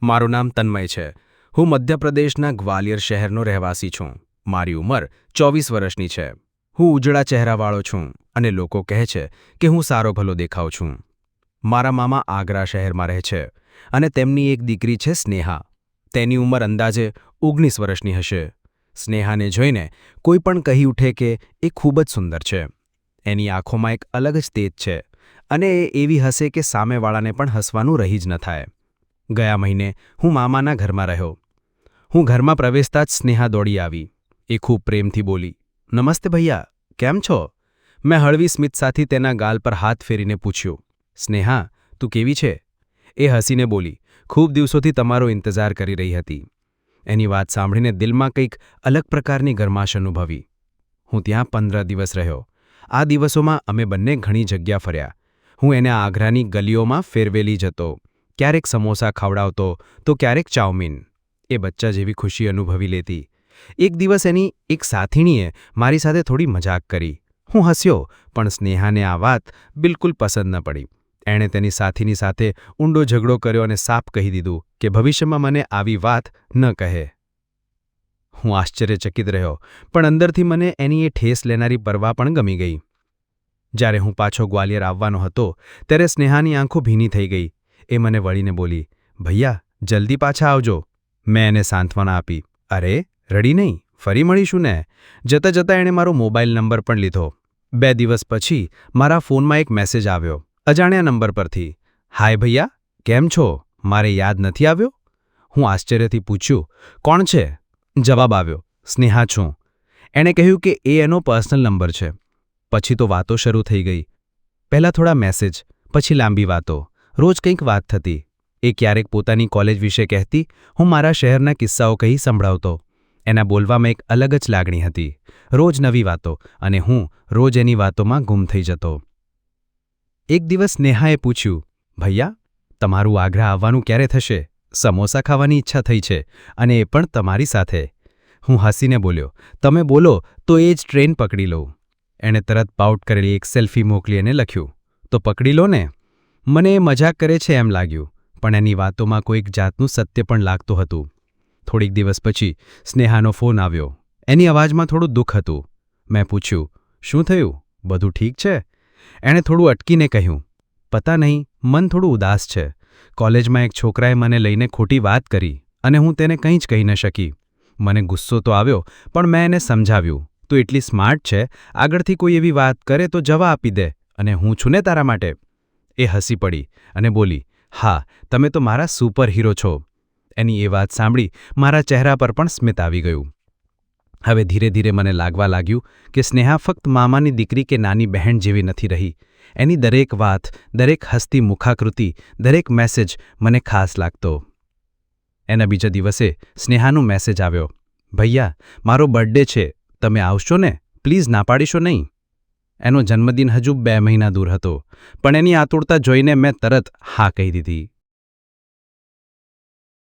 મારું નામ તન્મય છે. હું મધ્યપ્રદેશના ગ્વાલિયર શહેરનો રહેવાસી છું. મારી ઉંમર 24 વર્ષની છે. હું ઉજળા ચહેરાવાળો છું અને લોકો કહે છે કે હું સારો ભલો દેખાઉં છું. મારા મામા આગ્રા શહેરમાં રહે છે અને તેમની એક દીકરી છે સ્નેહા. તેની ઉંમર અંદાજે 19 વર્ષની હશે. સ્નેહાને જોઈને કોઈ પણ કહી ઉઠે કે એ ખૂબ જ સુંદર છે. એની આંખોમાં એક અલગ જ તેજ છે અને એ એવી હશે કે સામેવાળાને પણ હસવાનું રહી જ ન થાય. ગયા મહિને હું મામાના ઘરમાં રહ્યો. હું ઘરમાં પ્રવેશતા જ સ્નેહા દોડી આવી. એ ખૂબ પ્રેમથી બોલી, "નમસ્તે ભૈયા, કેમ છો?" મેં હળવી સ્મિત સાથે તેના ગાલ પર હાથ ફેરીને પૂછ્યું, "સ્નેહા, તું કેવી છે?" એ હસીને બોલી, "ખૂબ દિવસોથી તમારો ઇંતજાર કરી રહી હતી." એની વાત સાંભળીને દિલમાં કંઈક અલગ પ્રકારની ગરમાશ અનુભવી. હું ત્યાં 15 દિવસ રહ્યો. આ દિવસોમાં અમે બંને ઘણી જગ્યા ફર્યા. હું એને આગ્રાની ગલીઓમાં ફેરવેલી જતો. ક્યારેક સમોસા ખવડાવતો તો ક્યારેક ચાઉમીન. એ બચ્ચા જેવી ખુશી અનુભવી લેતી. એક દિવસ એની એક સાથીણીએ મારી સાથે થોડી મજાક કરી. હું હસ્યો, પણ સ્નેહાને આ વાત બિલકુલ પસંદ ન પડી. એણે તેની સાથીની સાથે ઊંડો ઝઘડો કર્યો અને સાફ કહી દીધું કે ભવિષ્યમાં મને આવી વાત ન કહે. હું આશ્ચર્યચકિત રહ્યો, પણ અંદરથી મને એની એ ઠેસ લેનારી પરવા પણ ગમી ગઈ. જ્યારે હું પાછો ગ્વાલિયર આવવાનો હતો ત્યારે સ્નેહાની આંખો ભીની થઈ ગઈ. એ મને વળીને બોલી, "ભૈયા, જલ્દી પાછા આવજો." મેં એને સાંત્વના આપી, "અરે, રડી નહીં, ફરી મળીશું ને." જતાં જતાં એણે મારો મોબાઈલ નંબર પણ લીધો. 2 દિવસ પછી મારા ફોનમાં એક મેસેજ આવ્યો, અજાણ્યા નંબર પરથી. "હાય ભૈયા, કેમ છો? મારે યાદ નથી આવ્યો?" હું આશ્ચર્યથી પૂછ્યું, "કોણ છે?" જવાબ આવ્યો, "સ્નેહા છું." એણે કહ્યું કે એ એનો પર્સનલ નંબર છે. પછી તો વાતો શરૂ થઈ ગઈ. પહેલાં થોડા મેસેજ, પછી લાંબી વાતો. રોજ કંઈક વાત થતી. એ ક્યારેક પોતાની કોલેજ વિશે કહેતી, હું મારા શહેરના કિસ્સાઓ કહી સંભળાવતો. એના બોલવામાં એક અલગ જ લાગણી હતી. રોજ નવી વાતો, અને હું રોજ એની વાતોમાં ગુમ થઈ જતો. એક દિવસ સ્નેહાએ પૂછ્યું, "ભૈયા, તમારું આગ્રા આવવાનું ક્યારે થશે? સમોસા ખાવાની ઈચ્છા થઈ છે, અને એ પણ તમારી સાથે." હું હસીને બોલ્યો, "તમે બોલો તો એ જ ટ્રેન પકડી લઉં." એણે તરત પાઉટ કરેલી એક સેલ્ફી મોકલી અને લખ્યું, "તો પકડી લો ને." મને એ મજાક કરે છે એમ લાગ્યું, પણ એની વાતોમાં કોઈક જાતનું સત્ય પણ લાગતું હતું. થોડીક દિવસ પછી સ્નેહાનો ફોન આવ્યો. એની અવાજમાં થોડું દુઃખ હતું. મેં પૂછ્યું, "શું થયું? બધું ઠીક છે?" એણે થોડું અટકીને કહ્યું, "પતા નહીં, મન થોડું ઉદાસ છે. કોલેજમાં એક છોકરાએ મને લઈને ખોટી વાત કરી અને હું તેને કંઈ જ કહી ન શકી. મને ગુસ્સો તો આવ્યો, પણ મેં એને સમજાવ્યું, તું એટલી સ્માર્ટ છે, આગળથી કોઈ એવી વાત કરે તો જવા આપી દે, અને હું છું ને તારા માટે." એ હસી પડી અને બોલી, "હા, તમે તો મારા સુપર હીરો છો." એની એ વાત સાંભળી મારા ચહેરા પર પણ સ્મિત આવી ગયું. હવે ધીરે ધીરે મને લાગવા લાગ્યું કે સ્નેહા ફક્ત મામાની દીકરી કે નાની બહેન જેવી નથી રહી. એની દરેક વાત, દરેક હસતી મુખાકૃતિ, દરેક મેસેજ મને ખાસ લાગતો. એના બીજા દિવસે સ્નેહાનો મેસેજ આવ્યો, "ભૈયા, મારો બર્થડે છે, તમે આવશો ને? પ્લીઝ ના પાડીશો નહીં." એનો જન્મદિન હજુ 2 મહિના દૂર હતો, પણ એની આતુરતા જોઈને મેં તરત હા કહી દીધી.